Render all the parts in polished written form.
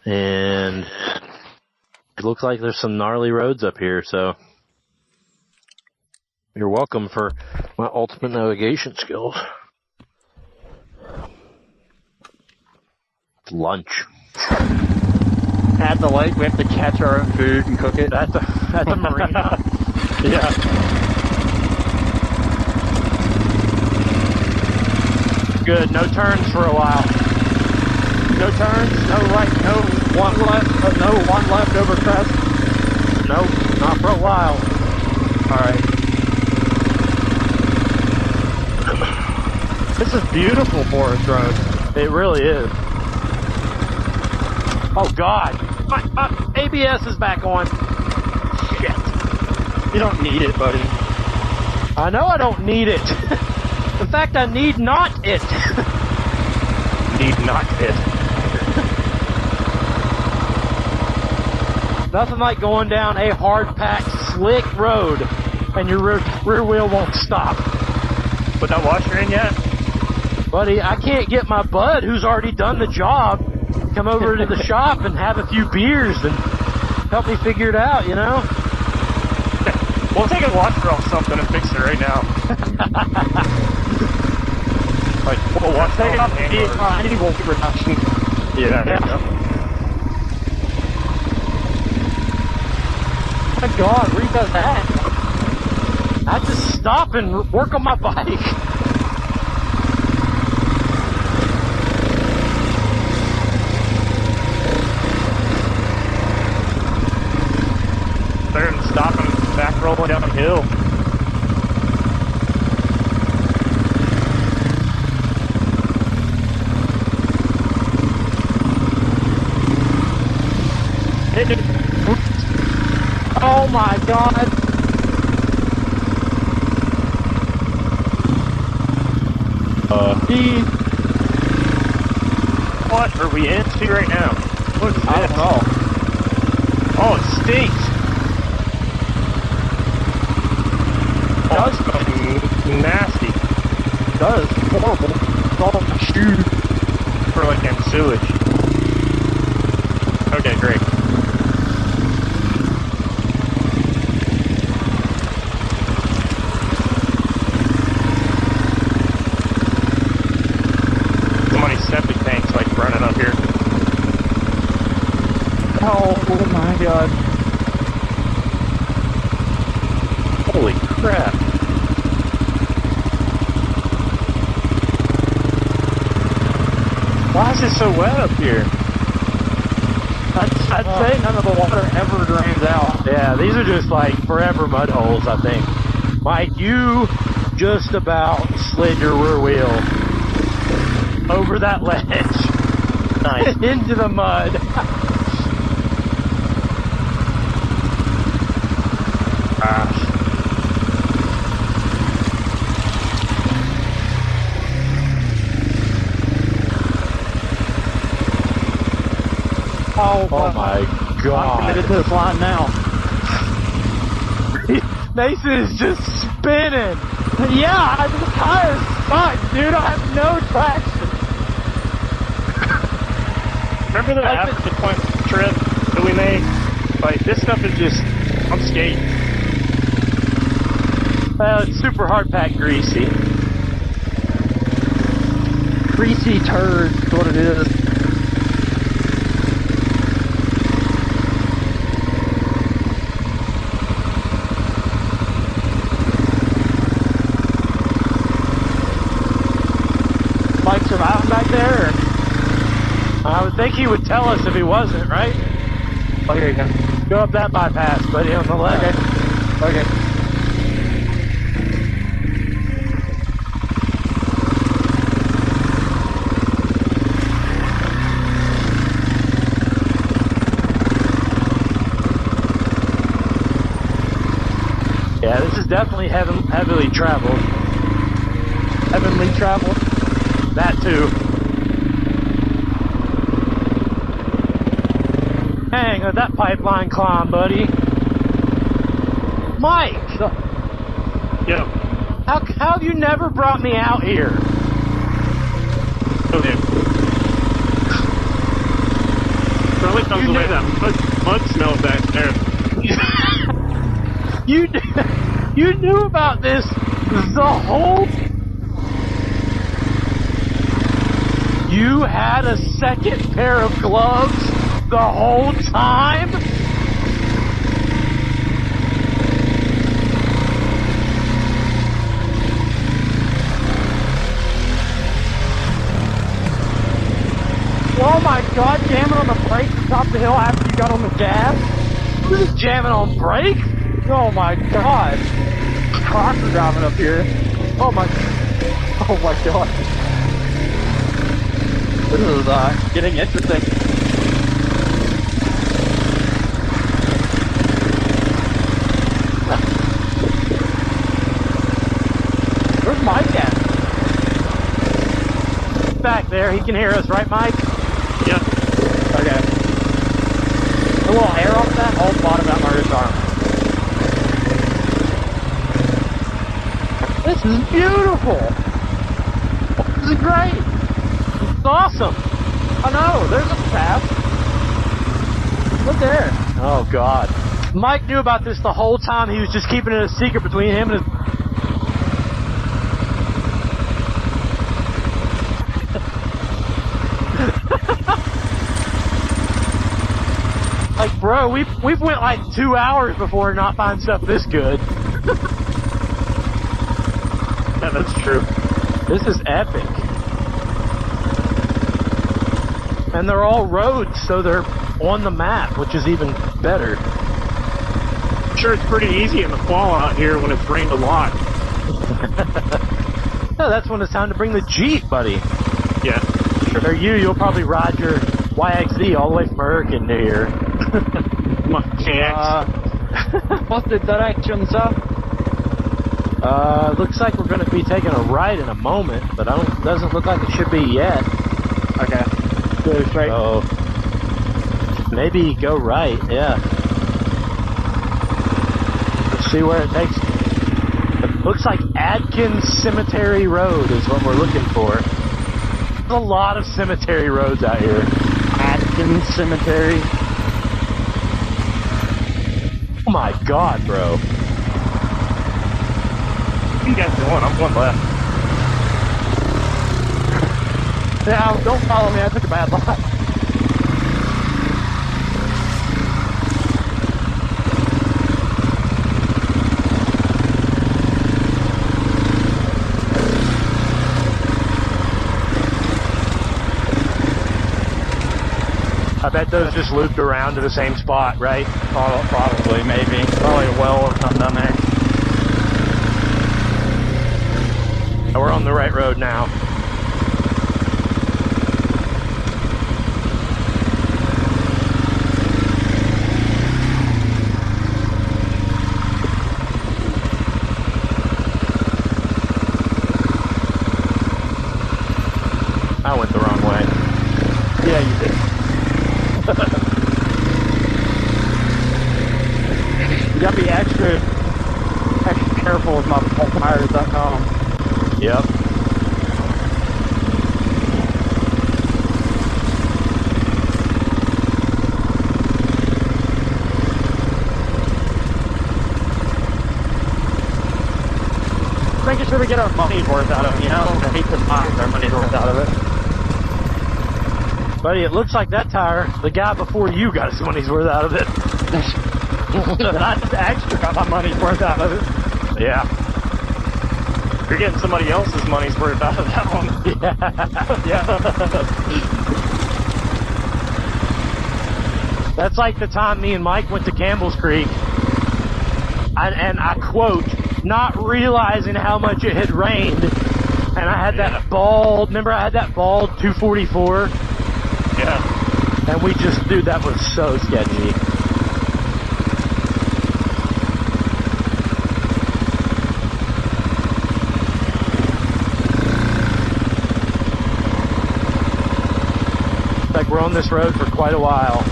And it looks like there's some gnarly roads up here, so you're welcome for my ultimate navigation skills. Lunch. At the lake, we have to catch our own food and cook it. At the marina. Yeah. Good. No turns for a while. No turns. No one left over crest. Nope. Not for a while. All right. This is beautiful forest road. It really is. Oh God. My ABS is back on. Shit. You don't need it, buddy. I know I don't need it. In fact, I need not it. Need not it. Nothing like going down a hard-packed, slick road and your rear wheel won't stop. Put that washer in yet? Buddy, I can't get my bud, who's already done the job, come over to the shop and have a few beers and help me figure it out, you know? We'll take a washer off something and fix it right now. Like, we'll take it off any voltage reduction. Yeah, there you go. Oh my God, where does that? I just stop and work on my bike. Better than stopping and back rolling down the hill. Oh my God. What are we into right now? What is this? I don't know. Oh, it stinks. Oh, it's fucking nasty. It does. Horrible. It's all on my shoes. For like in sewage. Okay, great. Somebody's septic tank's like running up here. Oh my God. Holy crap. Why is it so wet up here? I'd say none of the water ever drains out. Yeah, these are just like forever mud holes, I think. Mike, you just about slid your rear wheel over that ledge. Nice. Into the mud. Gosh. Oh my God. I'm committed to this line now. Mason is just spinning. Yeah, the tires suck, dude. I have no traction. Remember the African point trip that we made? Like, this stuff is just, I'm skating. Well, it's super hard packed greasy. Greasy turd is what it is. Mike surviving back there? Or? I would think he would tell us if he wasn't, right? Oh, here you go. Go up that bypass, buddy, on the left. Okay. Yeah, this is definitely heavily traveled. Heavenly travel. That too. Hang on that pipeline climb, buddy. Mike! Yo. How have you never brought me out here? Oh, dude. Really What comes away that mud smell back there? You knew about this the whole... You had a second pair of gloves the whole time? Oh my God, jamming on the brakes to top the hill after you got on the gas? Who's just jamming on brakes? Oh my God. Crocker driving up here. Oh my God. This is getting interesting. Where's Mike at? Back there, he can hear us, right, Mike? Yep. Okay. A little air off that? Oh, bottom out my rear arm. This is beautiful. This is great. It's awesome. I know, there's a path. Look there. Oh, God. Mike knew about this the whole time. He was just keeping it a secret between him and his... Like, bro, we've went like 2 hours before not finding stuff this good. Yeah, that's true. This is epic. And they're all roads, so they're on the map, which is even better. I'm sure it's pretty easy in the fall out here when it's rained a lot. No, that's when it's time to bring the Jeep, buddy. Yeah. Sure. Or you'll probably ride your YXZ all the way from Hurricane to here. What's the direction, sir? Looks like we're going to be taking a right in a moment, but doesn't look like it should be yet. Okay. Go straight. Oh, maybe go right, yeah. Let's see where it takes. It looks like Adkins Cemetery Road is what we're looking for. There's a lot of cemetery roads out here. Adkins Cemetery. Oh my God, bro. What are you guys doing? I'm going left. Now, don't follow me. I took a bad line. I bet those just looped around to the same spot, right? Probably, maybe. Probably a well or something down there. Oh, we're on the right road now. I went the wrong way. Yeah, you did. You gotta be extra careful with my tires.com. Yep. Making sure we get our money's worth out of it, you know? I hate to find our money's worth out of it. Buddy, it looks like that tire, the guy before you got his money's worth out of it. I extra got my money's worth out of it. Yeah. You're getting somebody else's money's worth out of that one. Yeah. That's like the time me and Mike went to Campbell's Creek, and I quote, not realizing how much it had rained, and I had that bald, remember I had that bald 244? Yeah. And we just, dude, that was so sketchy. Like we're on this road for quite a while.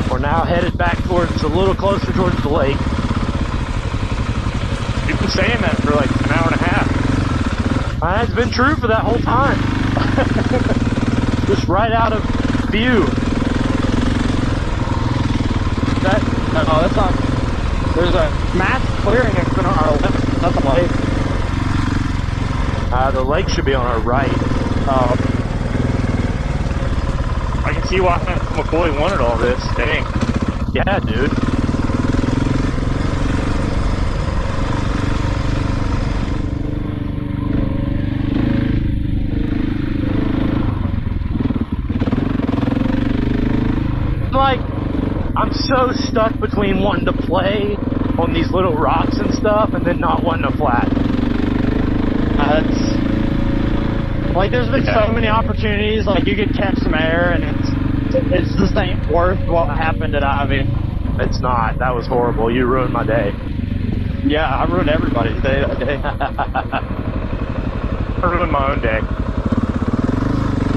We're now headed back towards, a little closer towards the lake. You've been saying that for like an hour and a half. It's been true for that whole time. Just right out of view. No, that's not. There's a mass clearing that's been on our left. That's a lake. The lake should be on our right. I can see why McCoy wanted all this. Dang. Yeah, dude. Like, I'm so stuck between wanting to play on these little rocks and stuff and then not wanting to flat. It's like there's been so many opportunities. Like you could catch some air, and it's just ain't worth what happened at Ivy. It's not. That was horrible. You ruined my day. Yeah, I ruined everybody's day that day. I ruined my own day.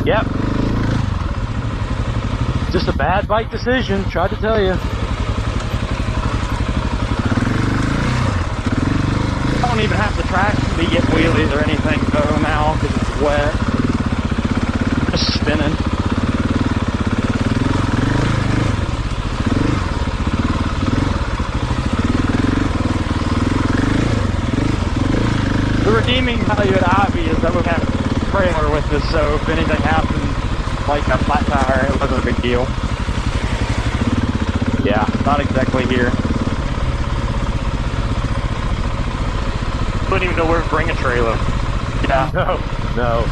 Yep. Just a bad bike decision. Tried to tell you. I don't even have the tracks to get wheelies or anything though now because it's wet. Just spinning. The redeeming value at Ivy is that we have a trailer with us, so if anything happened, like a flat tire, it wasn't a big deal. Yeah. Not exactly here. Couldn't even know where to bring a trailer. Yeah. No.